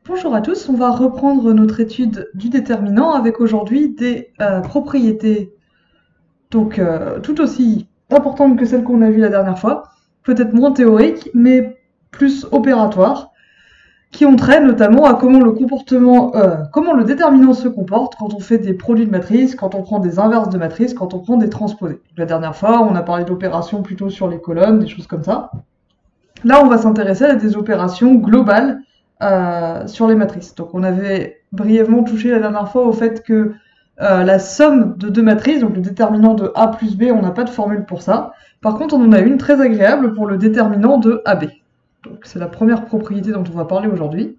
Bonjour à tous, on va reprendre notre étude du déterminant avec aujourd'hui des propriétés tout aussi importantes que celles qu'on a vues la dernière fois, peut-être moins théoriques mais plus opératoires, qui ont trait notamment à comment comment le déterminant se comporte quand on fait des produits de matrice, quand on prend des inverses de matrice, quand on prend des transposés. La dernière fois, on a parlé d'opérations plutôt sur les colonnes, des choses comme ça. Là, on va s'intéresser à des opérations globales sur les matrices. Donc on avait brièvement touché la dernière fois au fait que la somme de deux matrices, donc le déterminant de A plus B, on n'a pas de formule pour ça. Par contre, on en a une très agréable pour le déterminant de AB. Donc c'est la première propriété dont on va parler aujourd'hui.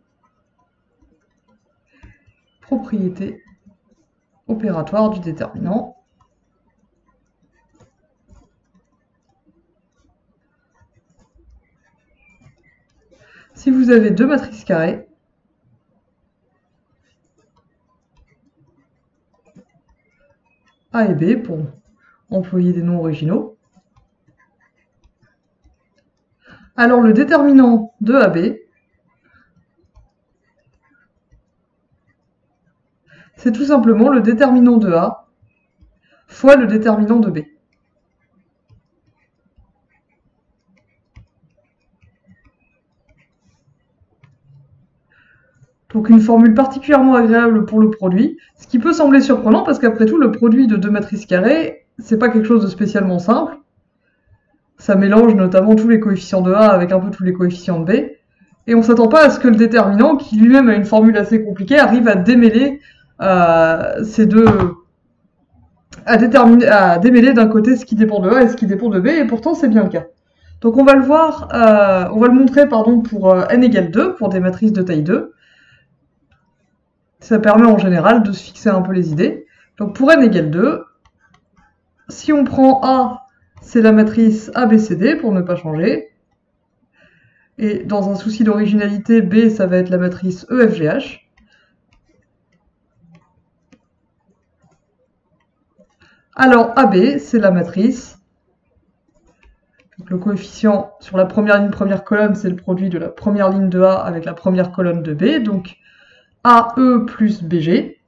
Propriété opératoire du déterminant. Si vous avez deux matrices carrées, A et B, pour employer des noms originaux, alors le déterminant de AB, c'est tout simplement le déterminant de A fois le déterminant de B. Donc une formule particulièrement agréable pour le produit, ce qui peut sembler surprenant parce qu'après tout, le produit de deux matrices carrées, c'est pas quelque chose de spécialement simple. Ça mélange notamment tous les coefficients de A avec un peu tous les coefficients de B. Et on s'attend pas à ce que le déterminant, qui lui-même a une formule assez compliquée, arrive à démêler ces deux... à démêler d'un côté ce qui dépend de A et ce qui dépend de B, et pourtant c'est bien le cas. Donc on va le voir, on va le montrer pour n égale 2, pour des matrices de taille 2. Ça permet en général de se fixer un peu les idées. Donc pour n égale 2, si on prend A, c'est la matrice ABCD pour ne pas changer. Et dans un souci d'originalité, B, ça va être la matrice EFGH. Alors AB, c'est la matrice. Donc le coefficient sur la première ligne, première colonne, c'est le produit de la première ligne de A avec la première colonne de B. Donc AE plus BG.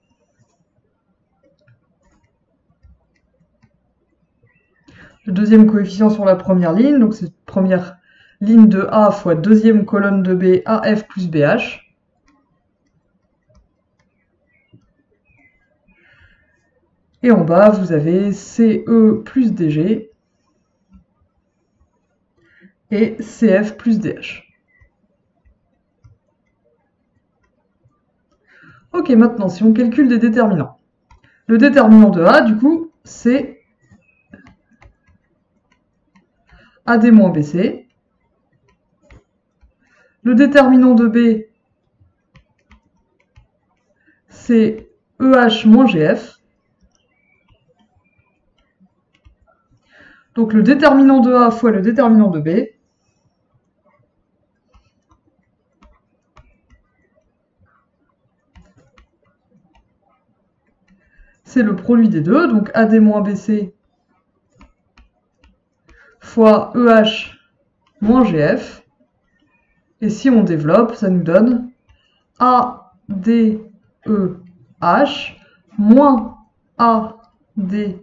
Le deuxième coefficient sur la première ligne, donc c'est première ligne de A fois deuxième colonne de B, AF plus BH. Et en bas, vous avez CE plus DG et CF plus DH. Ok, maintenant, si on calcule des déterminants. Le déterminant de A, du coup, c'est AD moins BC. Le déterminant de B, c'est EH moins GF. Donc le déterminant de A fois le déterminant de B, c'est le produit des deux, donc AD moins BC fois EH moins GF. Et si on développe, ça nous donne ADEH moins ADGF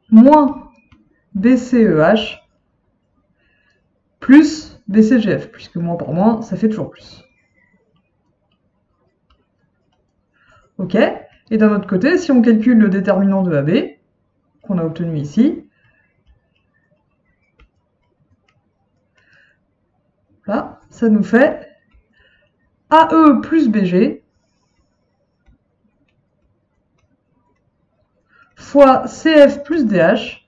moins BCEH plus BCGF, puisque moins par moins, ça fait toujours plus. Ok. Et d'un autre côté, si on calcule le déterminant de AB, qu'on a obtenu ici, là, ça nous fait AE plus BG fois CF plus DH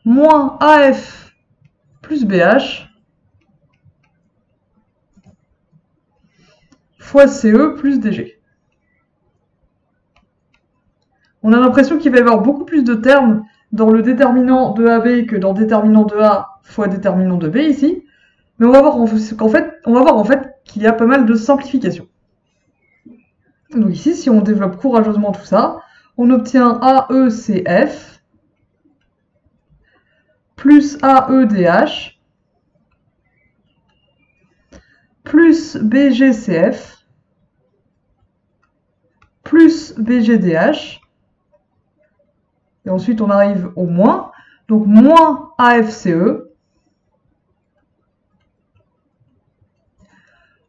moins AF plus BH fois CE plus DG. On a l'impression qu'il va y avoir beaucoup plus de termes dans le déterminant de AB que dans déterminant de A fois déterminant de B ici, mais on va voir en fait qu'il y a pas mal de simplifications. Donc ici, si on développe courageusement tout ça, on obtient AECF plus AEDH plus BGCF plus BGDH. Et ensuite, on arrive au moins. Donc, moins AFCE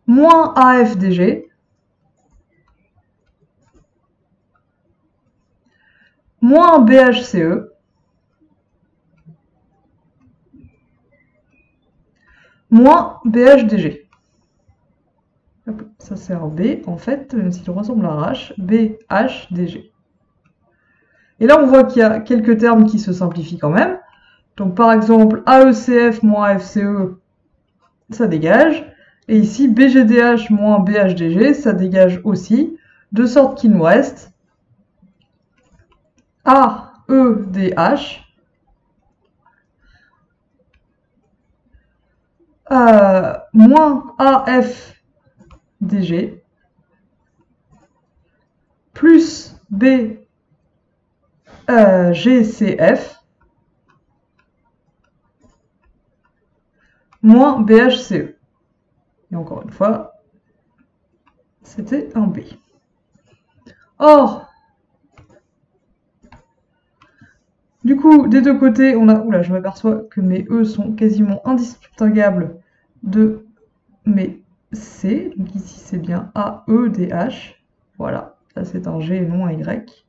moins AFDG moins BHCE moins BHDG. Hop, ça c'est un B, en fait, même s'il ressemble à un H, BHDG. Et là, on voit qu'il y a quelques termes qui se simplifient quand même. Donc, par exemple, AECF moins AFCE, ça dégage. Et ici, BGDH moins BHDG, ça dégage aussi. De sorte qu'il nous reste AEDH moins AFDG plus BGCF moins BHCE. Et encore une fois, c'était un B. Or, du coup, des deux côtés, on a... Oula, je m'aperçois que mes E sont quasiment indistinguables de mes C. Donc ici, c'est bien AEDH. Voilà, là c'est un G et non un Y.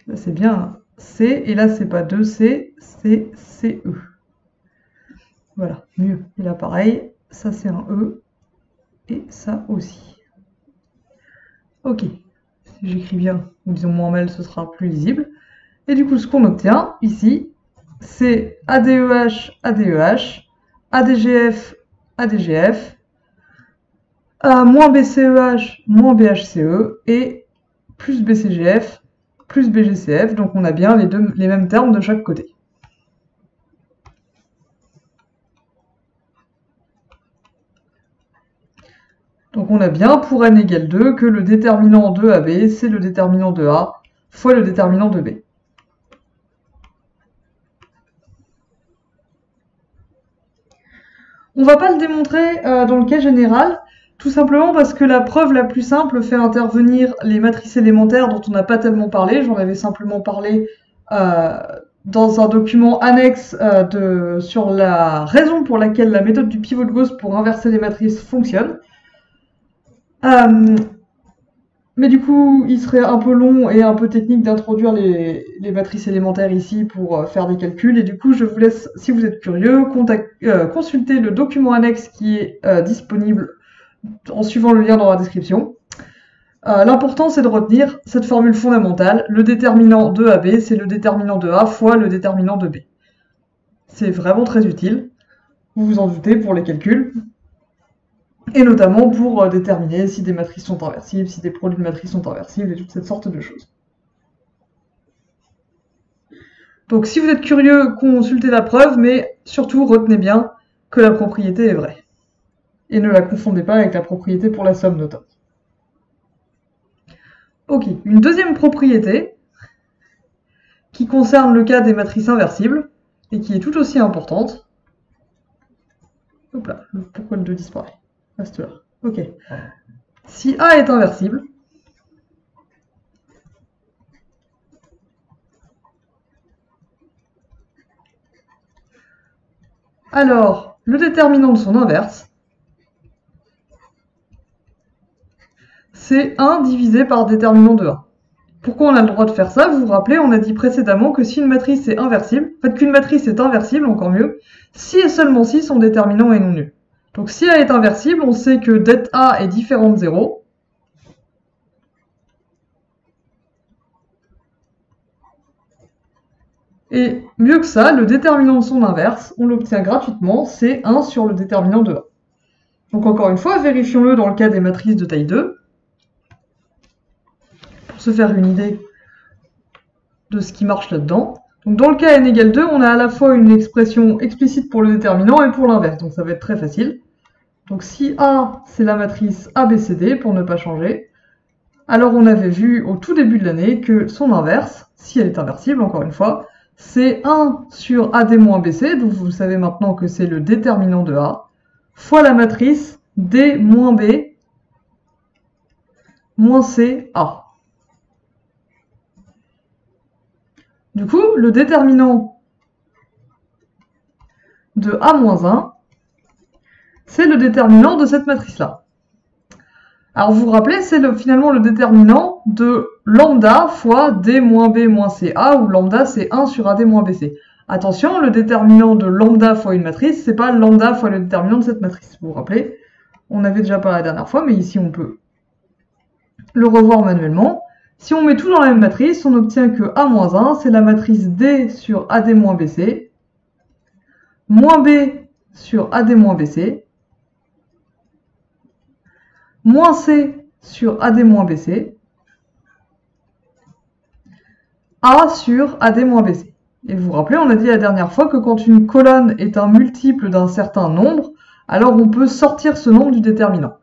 Là c'est bien un C, et là c'est pas 2C, c'est CE. Voilà, mieux. Et là pareil, ça c'est un E, et ça aussi. Ok, si j'écris bien, ou disons moins mal, ce sera plus lisible. Et du coup, ce qu'on obtient ici, c'est ADEH, ADEH, ADGF, ADGF, moins BCEH, moins BHCE, et plus BCGF, plus BGCF. Donc on a bien les mêmes termes de chaque côté. Donc on a bien, pour n égale 2, que le déterminant de AB, c'est le déterminant de A fois le déterminant de B. On ne va pas le démontrer dans le cas général, tout simplement parce que la preuve la plus simple fait intervenir les matrices élémentaires dont on n'a pas tellement parlé. J'en avais simplement parlé dans un document annexe sur la raison pour laquelle la méthode du pivot de Gauss pour inverser les matrices fonctionne. Mais du coup, il serait un peu long et un peu technique d'introduire les matrices élémentaires ici pour faire des calculs. Et du coup, je vous laisse, si vous êtes curieux, consulter le document annexe qui est disponible en suivant le lien dans la description. L'important, c'est de retenir cette formule fondamentale. Le déterminant de AB, c'est le déterminant de A fois le déterminant de B. C'est vraiment très utile. Vous vous en doutez pour les calculs. Et notamment pour déterminer si des matrices sont inversibles, si des produits de matrices sont inversibles, et toute cette sorte de choses. Donc si vous êtes curieux, consultez la preuve, mais surtout retenez bien que la propriété est vraie. Et ne la confondez pas avec la propriété pour la somme notamment. Ok, une deuxième propriété qui concerne le cas des matrices inversibles, et qui est tout aussi importante. Hop là, pourquoi le 2 disparaît? Reste là. Ok. Si A est inversible, alors le déterminant de son inverse, c'est 1 divisé par déterminant de A. Pourquoi on a le droit de faire ça? Vous vous rappelez, on a dit précédemment que si une matrice est inversible, en fait qu'une matrice est inversible, encore mieux, si et seulement si son déterminant est non nul. Donc si A est inversible, on sait que det A est différent de 0. Et mieux que ça, le déterminant de son inverse, on l'obtient gratuitement, c'est 1 sur le déterminant de A. Donc encore une fois, vérifions-le dans le cas des matrices de taille 2, pour se faire une idée de ce qui marche là-dedans. Donc dans le cas n égale 2, on a à la fois une expression explicite pour le déterminant et pour l'inverse, donc ça va être très facile. Donc si A, c'est la matrice ABCD, pour ne pas changer, alors on avait vu au tout début de l'année que son inverse, si elle est inversible, encore une fois, c'est 1 sur AD moins BC, donc vous savez maintenant que c'est le déterminant de A, fois la matrice D moins B moins C A. Du coup, le déterminant de A moins 1, c'est le déterminant de cette matrice-là. Alors vous vous rappelez, c'est finalement le déterminant de lambda fois D moins B moins CA, où lambda c'est 1 sur AD moins BC. Attention, le déterminant de lambda fois une matrice, c'est pas lambda fois le déterminant de cette matrice. Vous vous rappelez, on avait déjà parlé la dernière fois, mais ici on peut le revoir manuellement. Si on met tout dans la même matrice, on obtient que A moins 1, c'est la matrice D sur AD moins BC, moins B sur AD moins BC, moins C sur AD moins BC, A sur AD moins BC. Et vous vous rappelez, on a dit la dernière fois que quand une colonne est un multiple d'un certain nombre, alors on peut sortir ce nombre du déterminant.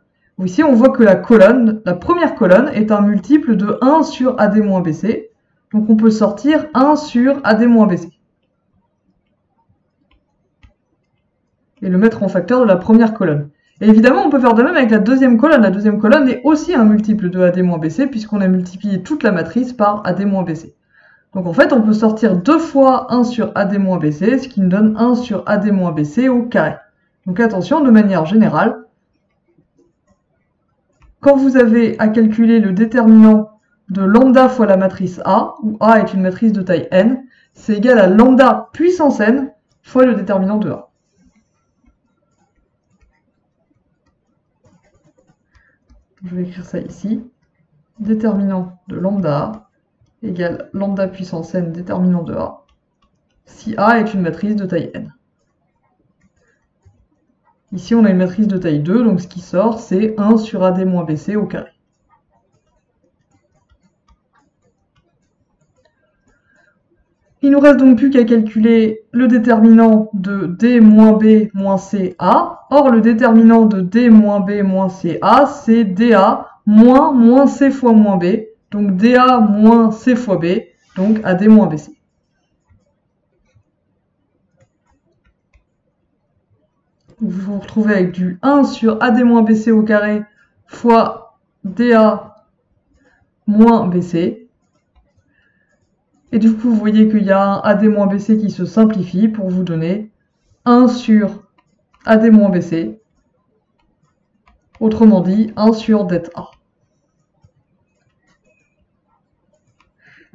Ici, on voit que la première colonne est un multiple de 1 sur AD moins BC, donc on peut sortir 1 sur AD moins BC. Et le mettre en facteur de la première colonne. Et évidemment, on peut faire de même avec la deuxième colonne. La deuxième colonne est aussi un multiple de AD-BC, puisqu'on a multiplié toute la matrice par AD-BC. Donc en fait, on peut sortir 2 fois 1 sur AD-BC, ce qui nous donne 1 sur AD-BC au carré. Donc attention, de manière générale, quand vous avez à calculer le déterminant de lambda fois la matrice A, où A est une matrice de taille n, c'est égal à lambda puissance n fois le déterminant de A. Je vais écrire ça ici. Déterminant de lambda A égale lambda puissance n déterminant de A, si A est une matrice de taille n. Ici, on a une matrice de taille 2, donc ce qui sort, c'est 1 sur AD-BC au carré. Il nous reste donc plus qu'à calculer le déterminant de D moins B moins CA. Or, le déterminant de D moins B moins CA, c'est DA moins C fois moins B. Donc DA moins C fois B, donc AD moins BC. Vous vous retrouvez avec du 1 sur AD moins BC au carré fois DA moins BC. Et du coup, vous voyez qu'il y a un AD-BC qui se simplifie pour vous donner 1 sur AD-BC. Autrement dit, 1 sur det A.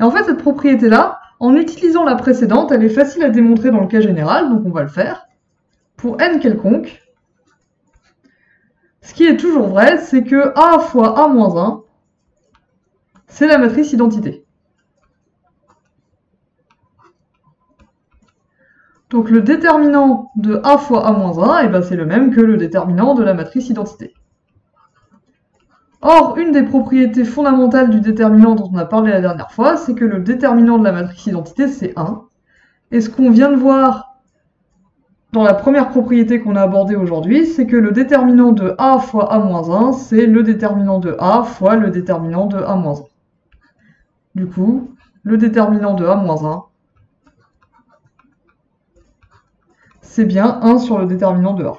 Et en fait, cette propriété-là, en utilisant la précédente, elle est facile à démontrer dans le cas général, donc on va le faire. Pour n quelconque, ce qui est toujours vrai, c'est que A fois A moins 1, c'est la matrice identité. Donc le déterminant de A fois A moins 1, ben c'est le même que le déterminant de la matrice identité. Or, une des propriétés fondamentales du déterminant dont on a parlé la dernière fois, c'est que le déterminant de la matrice identité, c'est 1. Et ce qu'on vient de voir dans la première propriété qu'on a abordée aujourd'hui, c'est que le déterminant de A fois A moins 1, c'est le déterminant de A fois le déterminant de A moins 1. Du coup, le déterminant de A moins 1, c'est bien 1 sur le déterminant de A.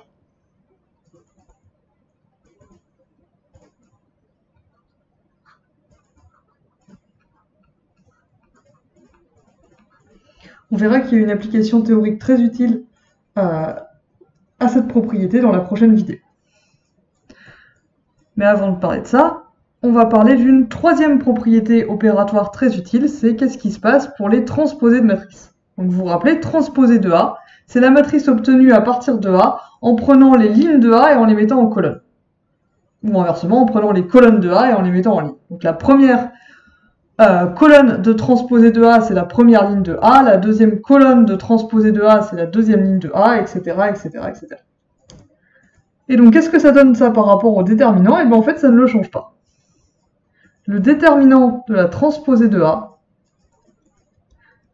On verra qu'il y a une application théorique très utile à cette propriété dans la prochaine vidéo. Mais avant de parler de ça, on va parler d'une troisième propriété opératoire très utile, c'est qu'est-ce qui se passe pour les transposés de matrices. Donc vous vous rappelez, transposé de A, c'est la matrice obtenue à partir de A en prenant les lignes de A et en les mettant en colonne. Ou inversement, en prenant les colonnes de A et en les mettant en ligne. Donc la première colonne de transposé de A, c'est la première ligne de A, la deuxième colonne de transposé de A, c'est la deuxième ligne de A, etc., etc., etc. Et donc, qu'est-ce que ça donne ça par rapport au déterminant? Et bien en fait, ça ne le change pas. Le déterminant de la transposée de A,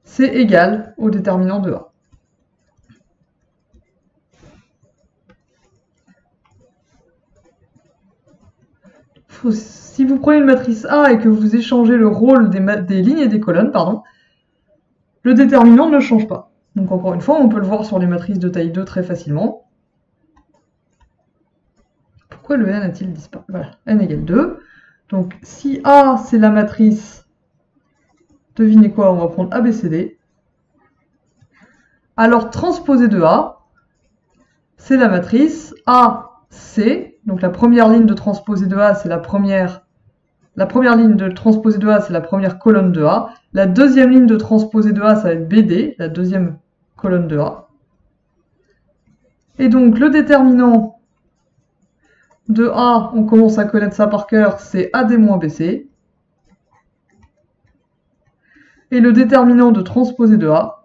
c'est égal au déterminant de A. Si vous prenez une matrice A et que vous échangez le rôle des lignes et des colonnes, le déterminant ne change pas. Donc encore une fois, on peut le voir sur les matrices de taille 2 très facilement. Pourquoi le n a-t-il disparu? Voilà, n égale 2. Donc si A c'est la matrice, devinez quoi, on va prendre ABCD. Alors transposé de A, c'est la matrice AC, donc la première ligne de transposé de A, c'est la première ligne de transposé de A, c'est la première colonne de A. La deuxième ligne de transposé de A, ça va être BD, la deuxième colonne de A. Et donc le déterminant de A, on commence à connaître ça par cœur, c'est AD-BC. Et le déterminant de transposé de A,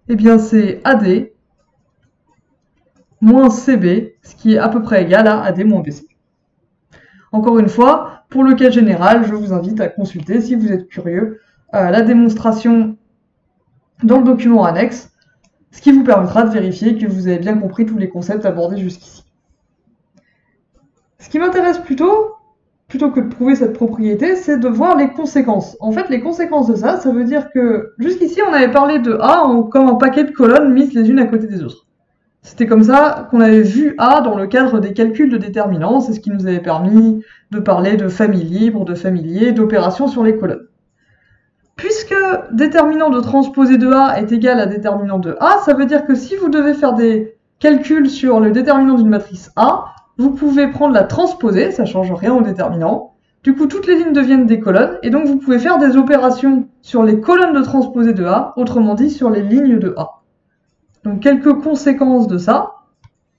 eh bien c'est AD moins CB, ce qui est à peu près égal à AD-BC. Encore une fois, pour le cas général, je vous invite à consulter, si vous êtes curieux, la démonstration dans le document annexe, ce qui vous permettra de vérifier que vous avez bien compris tous les concepts abordés jusqu'ici. Ce qui m'intéresse plutôt que de prouver cette propriété, c'est de voir les conséquences. En fait, les conséquences de ça, ça veut dire que jusqu'ici, on avait parlé de A comme un paquet de colonnes mises les unes à côté des autres. C'était comme ça qu'on avait vu A dans le cadre des calculs de déterminants, c'est ce qui nous avait permis de parler de famille libre, de familier, d'opérations sur les colonnes. Puisque déterminant de transposé de A est égal à déterminant de A, ça veut dire que si vous devez faire des calculs sur le déterminant d'une matrice A, vous pouvez prendre la transposée, ça ne change rien au déterminant. Du coup, toutes les lignes deviennent des colonnes, et donc vous pouvez faire des opérations sur les colonnes de transposé de A, autrement dit sur les lignes de A. Donc quelques conséquences de ça,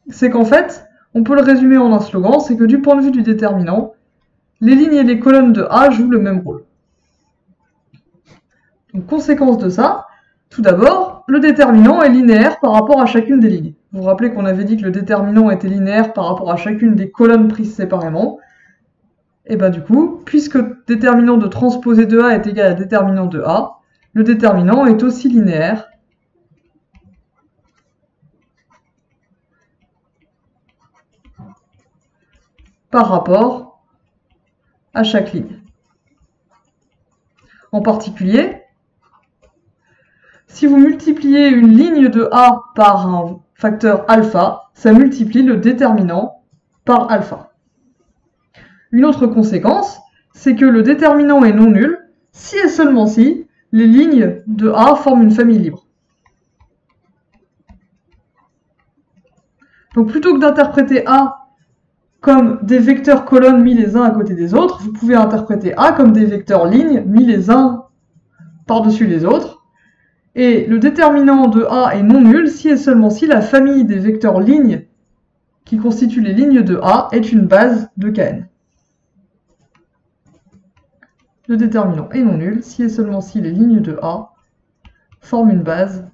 c'est qu'en fait, on peut le résumer en un slogan, c'est que du point de vue du déterminant, les lignes et les colonnes de A jouent le même rôle. Donc conséquence de ça, tout d'abord, le déterminant est linéaire par rapport à chacune des lignes. Vous vous rappelez qu'on avait dit que le déterminant était linéaire par rapport à chacune des colonnes prises séparément. Et bien du coup, puisque déterminant de transposé de A est égal à déterminant de A, le déterminant est aussi linéaire par rapport à chaque ligne. En particulier, si vous multipliez une ligne de A par un facteur alpha, ça multiplie le déterminant par alpha. Une autre conséquence, c'est que le déterminant est non nul si et seulement si les lignes de A forment une famille libre. Donc plutôt que d'interpréter A comme des vecteurs colonnes mis les uns à côté des autres, vous pouvez interpréter A comme des vecteurs lignes mis les uns par-dessus les autres. Et le déterminant de A est non nul si et seulement si la famille des vecteurs lignes qui constituent les lignes de A est une base de Kn. Le déterminant est non nul si et seulement si les lignes de A forment une base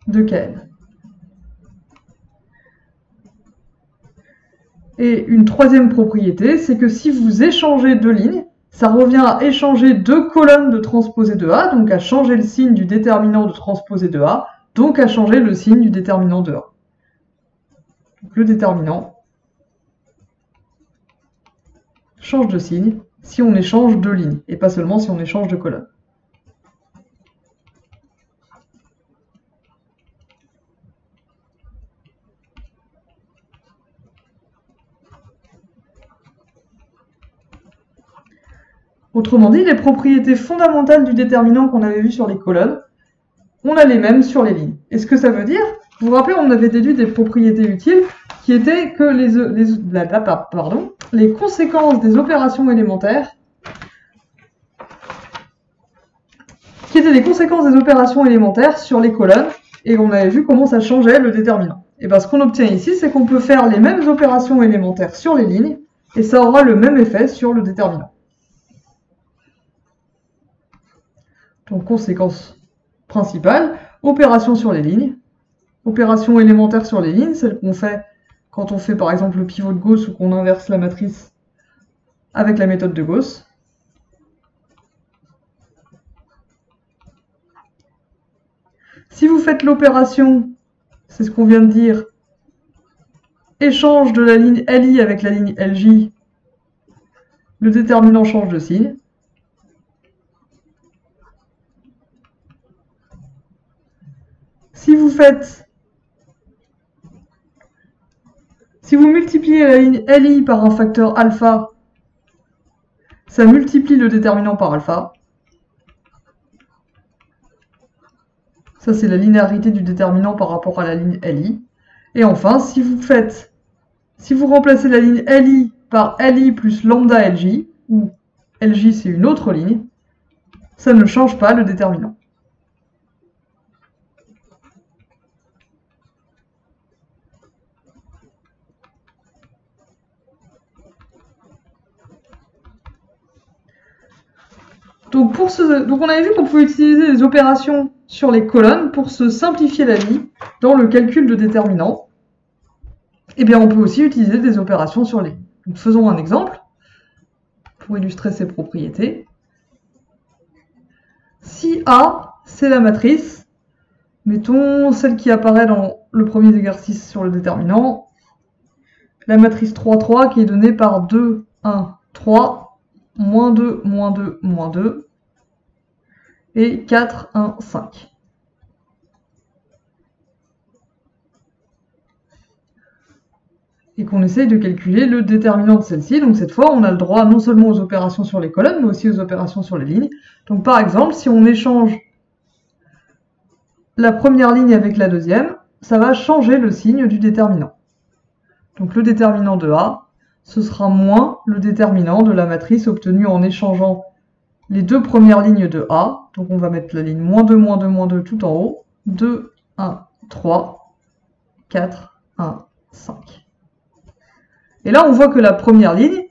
de Kn. Et une troisième propriété, c'est que si vous échangez deux lignes, ça revient à échanger deux colonnes de transposé de A, donc à changer le signe du déterminant de transposé de A, donc à changer le signe du déterminant de A. Donc le déterminant change de signe si on échange deux lignes, et pas seulement si on échange deux colonnes. Autrement dit, les propriétés fondamentales du déterminant qu'on avait vu sur les colonnes, on a les mêmes sur les lignes. Et ce que ça veut dire, vous vous rappelez, on avait déduit des propriétés utiles qui étaient que les conséquences des opérations élémentaires, sur les colonnes, et on avait vu comment ça changeait le déterminant. Et bien ce qu'on obtient ici, c'est qu'on peut faire les mêmes opérations élémentaires sur les lignes, et ça aura le même effet sur le déterminant. Donc conséquence principale, opération sur les lignes. Opération élémentaire sur les lignes, celle qu'on fait quand on fait par exemple le pivot de Gauss ou qu'on inverse la matrice avec la méthode de Gauss. Si vous faites l'opération, c'est ce qu'on vient de dire, échange de la ligne LI avec la ligne LJ, le déterminant change de signe. Si vous multipliez la ligne LI par un facteur alpha, ça multiplie le déterminant par alpha. Ça, c'est la linéarité du déterminant par rapport à la ligne LI. Et enfin, si vous remplacez la ligne LI par LI plus lambda LJ, où LJ c'est une autre ligne, ça ne change pas le déterminant. Donc on avait vu qu'on pouvait utiliser des opérations sur les colonnes pour se simplifier la vie dans le calcul de déterminants. Eh bien, on peut aussi utiliser des opérations sur les lignes. Donc, faisons un exemple pour illustrer ces propriétés. Si A, c'est la matrice, mettons celle qui apparaît dans le premier exercice sur le déterminant, la matrice 3, 3 qui est donnée par 2, 1, 3, moins 2, moins 2, moins 2, et 4, 1, 5. Et qu'on essaye de calculer le déterminant de celle-ci. Donc cette fois, on a le droit non seulement aux opérations sur les colonnes, mais aussi aux opérations sur les lignes. Donc par exemple, si on échange la première ligne avec la deuxième, ça va changer le signe du déterminant. Donc le déterminant de A, ce sera moins le déterminant de la matrice obtenue en échangeant les deux premières lignes de A. Donc on va mettre la ligne moins 2, moins 2, moins 2 tout en haut. 2, 1, 3, 4, 1, 5. Et là, on voit que la première ligne,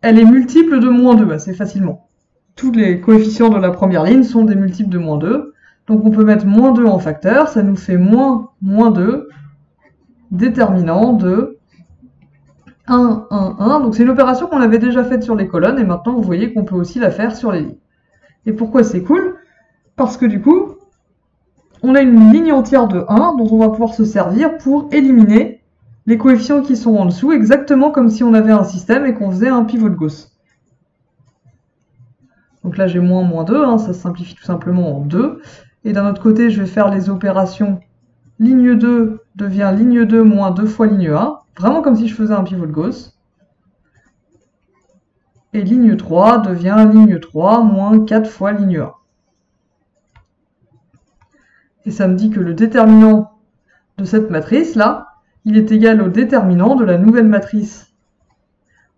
elle est multiple de moins 2, assez facilement. Tous les coefficients de la première ligne sont des multiples de moins 2. Donc on peut mettre moins 2 en facteur, ça nous fait moins 2, déterminant de 1, 1, 1. Donc c'est une opération qu'on avait déjà faite sur les colonnes, et maintenant vous voyez qu'on peut aussi la faire sur les lignes. Et pourquoi c'est cool? Parce que du coup, on a une ligne entière de 1 dont on va pouvoir se servir pour éliminer les coefficients qui sont en dessous, exactement comme si on avait un système et qu'on faisait un pivot de Gauss. Donc là j'ai moins 2, hein, ça se simplifie tout simplement en 2. Et d'un autre côté, je vais faire les opérations ligne 2 devient ligne 2 moins 2 fois ligne 1, vraiment comme si je faisais un pivot de Gauss. Et ligne 3 devient ligne 3 moins 4 fois ligne 1. Et ça me dit que le déterminant de cette matrice-là, il est égal au déterminant de la nouvelle matrice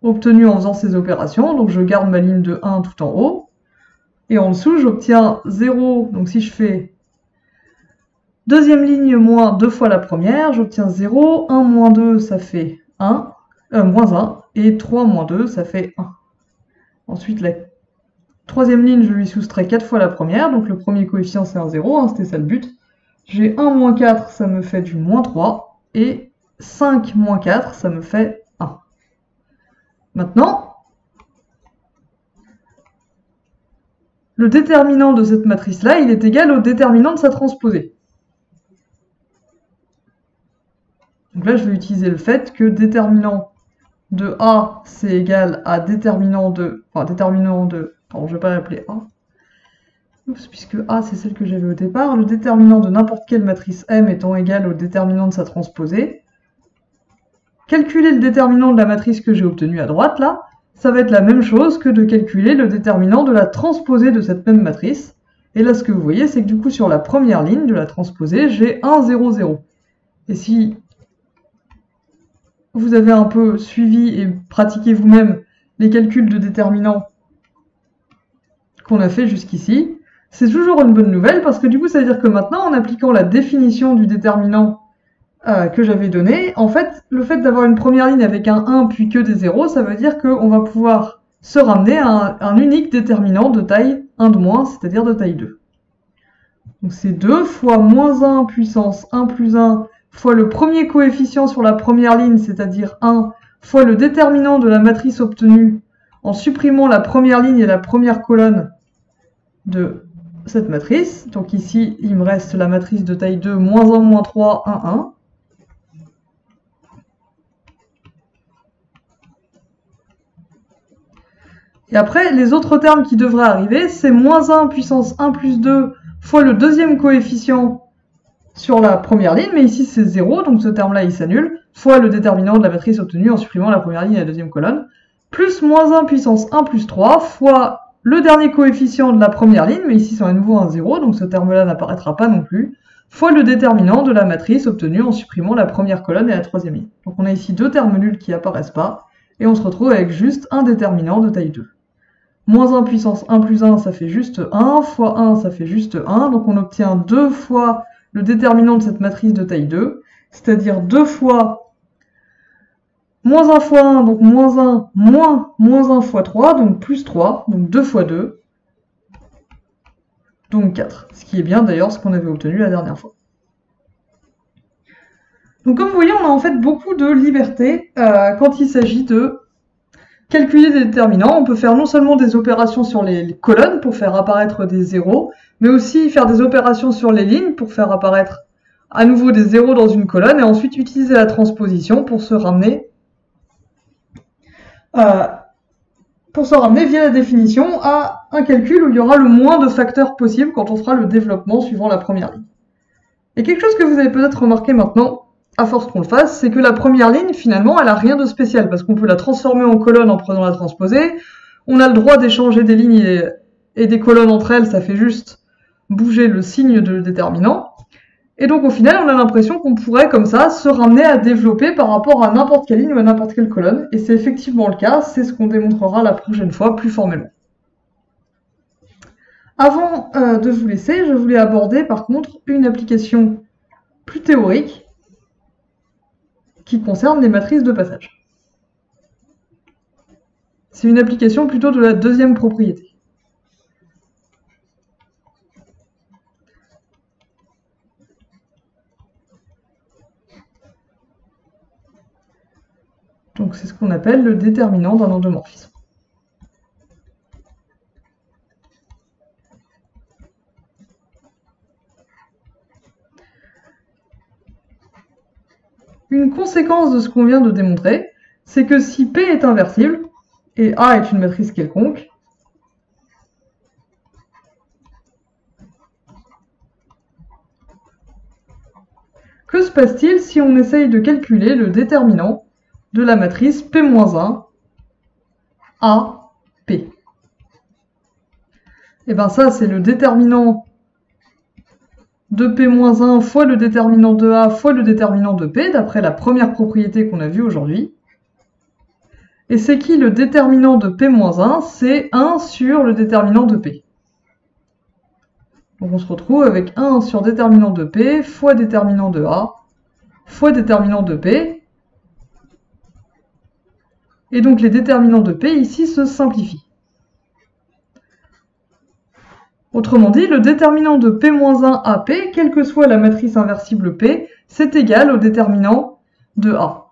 obtenue en faisant ces opérations. Donc je garde ma ligne de 1 tout en haut. Et en dessous, j'obtiens 0. Donc si je fais deuxième ligne moins 2 fois la première, j'obtiens 0. 1 moins 2, ça fait 1. Moins 1. Et 3 moins 2, ça fait 1. Ensuite, la troisième ligne, je lui soustrais 4 fois la première. Donc le premier coefficient, c'est un 0. Hein, c'était ça le but. J'ai 1 moins 4, ça me fait du moins 3. Et 5 moins 4, ça me fait 1. Maintenant, le déterminant de cette matrice-là, il est égal au déterminant de sa transposée. Donc là, je vais utiliser le fait que déterminant de A, c'est égal à déterminant de... Enfin, déterminant de... Pardon, je ne vais pas l'appeler A. Oups, puisque A, c'est celle que j'avais au départ. Le déterminant de n'importe quelle matrice M étant égal au déterminant de sa transposée. Calculer le déterminant de la matrice que j'ai obtenue à droite, là, ça va être la même chose que de calculer le déterminant de la transposée de cette même matrice. Et là, ce que vous voyez, c'est que du coup, sur la première ligne de la transposée, j'ai 1, 0, 0. Et si vous avez un peu suivi et pratiqué vous-même les calculs de déterminant qu'on a fait jusqu'ici, c'est toujours une bonne nouvelle, parce que du coup, ça veut dire que maintenant, en appliquant la définition du déterminant que j'avais donné, en fait, le fait d'avoir une première ligne avec un 1 puis que des 0, ça veut dire qu'on va pouvoir se ramener à un unique déterminant de taille 1 de moins, c'est-à-dire de taille 2. Donc c'est 2 fois moins 1 puissance 1 plus 1 fois le premier coefficient sur la première ligne, c'est-à-dire 1, fois le déterminant de la matrice obtenue en supprimant la première ligne et la première colonne de cette matrice. Donc ici, il me reste la matrice de taille 2, moins 1, moins 3, 1, 1. Et après, les autres termes qui devraient arriver, c'est moins 1 puissance 1 plus 2 fois le deuxième coefficient sur la première ligne, mais ici c'est 0, donc ce terme-là il s'annule, fois le déterminant de la matrice obtenue en supprimant la première ligne et la deuxième colonne, plus moins 1 puissance 1 plus 3 fois le dernier coefficient de la première ligne, mais ici c'est à nouveau un 0, donc ce terme-là n'apparaîtra pas non plus, fois le déterminant de la matrice obtenue en supprimant la première colonne et la troisième ligne. Donc on a ici deux termes nuls qui apparaissent pas, et on se retrouve avec juste un déterminant de taille 2. Moins 1 puissance 1 plus 1, ça fait juste 1, fois 1, ça fait juste 1, donc on obtient 2 fois le déterminant de cette matrice de taille 2, c'est-à-dire 2 fois moins 1 fois 1, donc moins 1, moins 1 fois 3, donc plus 3, donc 2 fois 2, donc 4. Ce qui est bien d'ailleurs ce qu'on avait obtenu la dernière fois. Donc comme vous voyez, on a en fait beaucoup de liberté quand il s'agit de calculer des déterminants. On peut faire non seulement des opérations sur les colonnes pour faire apparaître des zéros, mais aussi faire des opérations sur les lignes pour faire apparaître à nouveau des zéros dans une colonne et ensuite utiliser la transposition pour se ramener via la définition à un calcul où il y aura le moins de facteurs possible quand on fera le développement suivant la première ligne. Et quelque chose que vous avez peut-être remarqué maintenant, à force qu'on le fasse, c'est que la première ligne, finalement, elle a rien de spécial, parce qu'on peut la transformer en colonne en prenant la transposée, on a le droit d'échanger des lignes et des colonnes entre elles, ça fait juste bouger le signe de déterminant, et donc au final, on a l'impression qu'on pourrait, comme ça, se ramener à développer par rapport à n'importe quelle ligne ou à n'importe quelle colonne, et c'est effectivement le cas, c'est ce qu'on démontrera la prochaine fois, plus formellement. Avant de vous laisser, je voulais aborder, par contre, une application plus théorique, qui concerne les matrices de passage. C'est une application plutôt de la deuxième propriété. Donc c'est ce qu'on appelle le déterminant d'un endomorphisme. Une conséquence de ce qu'on vient de démontrer, c'est que si P est inversible, et A est une matrice quelconque, que se passe-t-il si on essaye de calculer le déterminant de la matrice P-1 A, P? Et bien ça, c'est le déterminant de P-1 fois le déterminant de A fois le déterminant de P, d'après la première propriété qu'on a vue aujourd'hui. Et c'est qui le déterminant de P-1? C'est 1 sur le déterminant de P. Donc on se retrouve avec 1 sur déterminant de P fois déterminant de A fois déterminant de P. Et donc les déterminants de P ici se simplifient. Autrement dit, le déterminant de P-1 AP, quelle que soit la matrice inversible P, c'est égal au déterminant de A.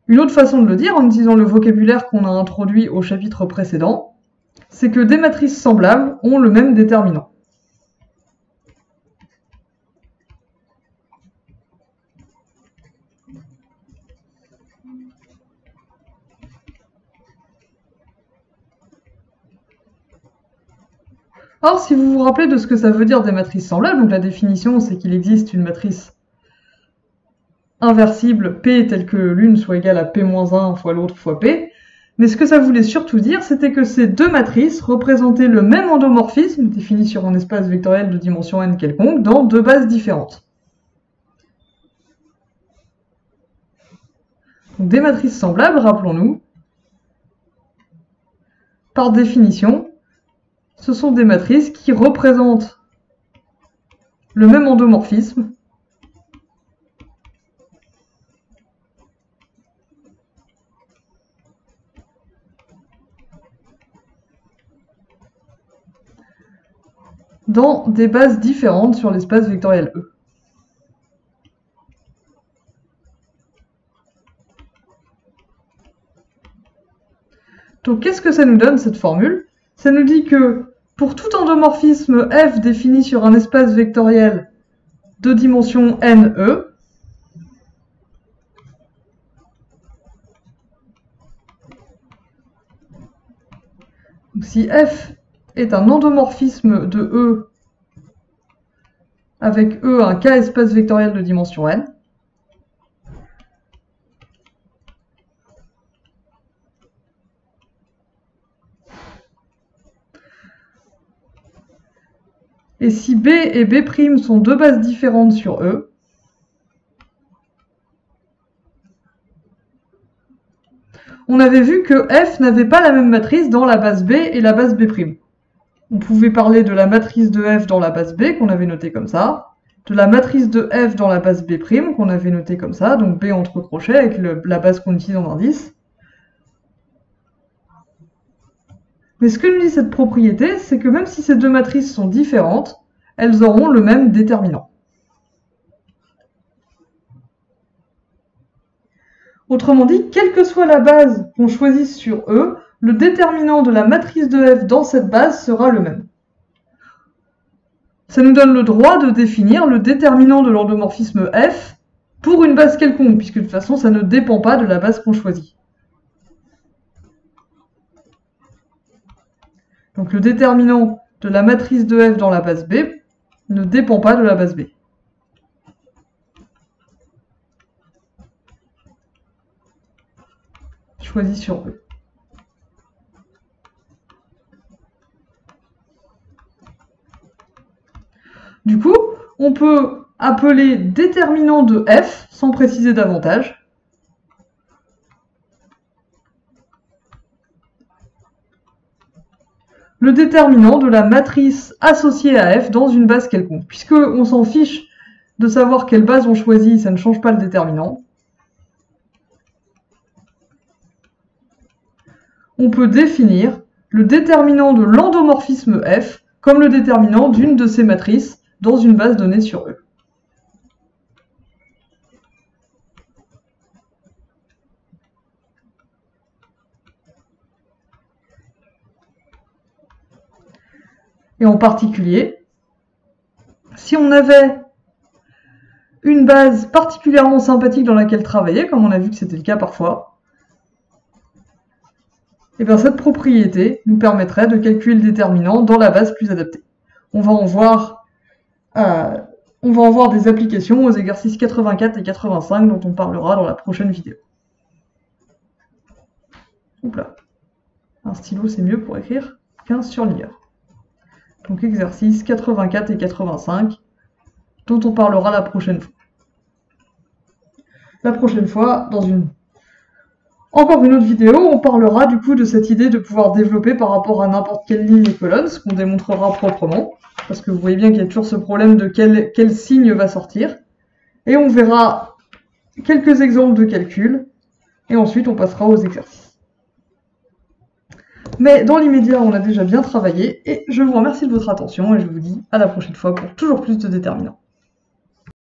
Une autre façon de le dire, en utilisant le vocabulaire qu'on a introduit au chapitre précédent, c'est que des matrices semblables ont le même déterminant. Or, si vous vous rappelez de ce que ça veut dire des matrices semblables, donc la définition c'est qu'il existe une matrice inversible P telle que l'une soit égale à P-1 fois l'autre fois P, mais ce que ça voulait surtout dire, c'était que ces deux matrices représentaient le même endomorphisme, défini sur un espace vectoriel de dimension n quelconque, dans deux bases différentes. Donc des matrices semblables, rappelons-nous, par définition, ce sont des matrices qui représentent le même endomorphisme dans des bases différentes sur l'espace vectoriel E. Donc qu'est-ce que ça nous donne cette formule? Ça nous dit que pour tout endomorphisme f défini sur un espace vectoriel de dimension NE, Donc, si F est un endomorphisme de E avec E un K espace vectoriel de dimension n, et si B et B' sont deux bases différentes sur E, on avait vu que F n'avait pas la même matrice dans la base B et la base B'. On pouvait parler de la matrice de F dans la base B, qu'on avait notée comme ça, de la matrice de F dans la base B', qu'on avait notée comme ça, donc B entre crochets avec la base qu'on utilise en indice. Mais ce que nous dit cette propriété, c'est que même si ces deux matrices sont différentes, elles auront le même déterminant. Autrement dit, quelle que soit la base qu'on choisisse sur E, le déterminant de la matrice de F dans cette base sera le même. Ça nous donne le droit de définir le déterminant de l'endomorphisme F pour une base quelconque, puisque de toute façon, ça ne dépend pas de la base qu'on choisit. Donc le déterminant de la matrice de F dans la base B ne dépend pas de la base B. Choisi sur E. Du coup, on peut appeler déterminant de F, sans préciser davantage, le déterminant de la matrice associée à F dans une base quelconque. Puisqu'on s'en fiche de savoir quelle base on choisit, ça ne change pas le déterminant. On peut définir le déterminant de l'endomorphisme F comme le déterminant d'une de ces matrices dans une base donnée sur E. Et en particulier, si on avait une base particulièrement sympathique dans laquelle travailler, comme on a vu que c'était le cas parfois, et bien cette propriété nous permettrait de calculer le déterminant dans la base plus adaptée. On va en voir des applications aux exercices 84 et 85 dont on parlera dans la prochaine vidéo. Oups là. Un stylo c'est mieux pour écrire qu'un surligneur. Donc exercices 84 et 85 dont on parlera la prochaine fois. La prochaine fois, dans encore une autre vidéo, on parlera du coup de cette idée de pouvoir développer par rapport à n'importe quelle ligne et colonne, ce qu'on démontrera proprement, parce que vous voyez bien qu'il y a toujours ce problème de quel signe va sortir. Et on verra quelques exemples de calcul, et ensuite on passera aux exercices. Mais dans l'immédiat, on a déjà bien travaillé, et je vous remercie de votre attention, et je vous dis à la prochaine fois pour toujours plus de déterminants.